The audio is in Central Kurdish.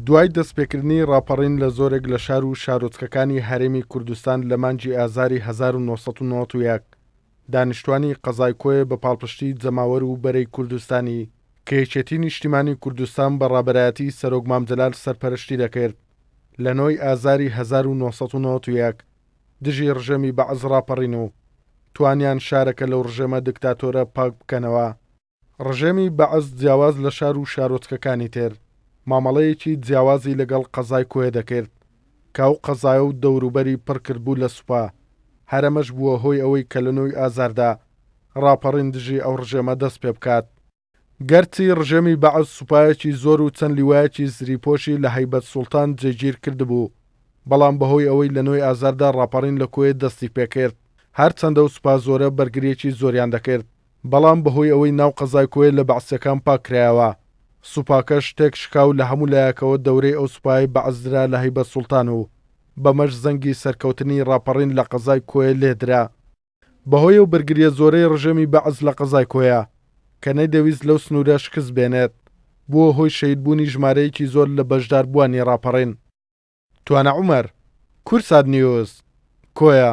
دوای دەستپێکردنی ڕاپەڕین لە زۆرێک لە شار و شارۆچکەکانی هەرێمی کوردستان لە مانگی ئازاری 1991 دانیشتوانی قەزای کۆیە بە پاڵپشتی جەماوەر و بەرەی کوردستانی کە یەکێتی نیشتیمانی کوردستان بە ڕابەرایەتی سەرۆک مامجەلال سەرپەرشتی دەکرد لە 9 ئازاری 1991 دژی ڕژەمی بەعز ڕاپەڕین و توانیان شارەکە لەو ڕژەمە دکتاتۆرە پاک بکەنەوە. ڕژێمی بەعز جیاواز لە شار و شارۆچکەکانی تر مامەڵەیەکی جیاوازی لەگەڵ قەزای کۆیە دەکرد کە ئەو قەزایە و دەوروبەری پڕکردبوو لە سوپا. هەرەمەش بووە هۆی ئەوەی کە لە 9 ئازاردا ڕاپەڕین دژی ئەو ڕژێمە دەست پێ بکات. گەرچی ڕژێمی بەعز سوپایەکی زۆر و چەند لیوایەکی زریپۆشی لە هەیبەت سوڵتان جێگیر کردبوو، بەڵام بەهۆی ئەوەی لە 9 ئازاردا ڕاپەڕین لە کۆیە دەستی پێکرد، هەرچەندە و سوپا زۆرە بەرگریەکی زۆریان دەکرد، بەڵام بەهۆی ئەوەی ناو قەزای کۆیە لە بەعسیەکان پاکرایەوە، سوپاکە شتێک شکاو لە هەموو لایەکەوە دەورەی ئەو سوپای بەعزرا لە هەیبەت سوڵتان و بەمەش زەنگی سەرکەوتنی ڕاپەڕین لە قەزای کۆیە لێدرا. بەهۆی ئەو بەرگریە زۆرەی ڕژێمی بەعز لە قەزای کۆیە کە نەیدەویست لەو سنوورە شکست بێنێت، بووە هۆی شەیدبوونی ژمارەیەکی زۆر لە بەشداربووانی ڕاپەڕین. توانە عومەر، کورسات نیوز، کۆیە.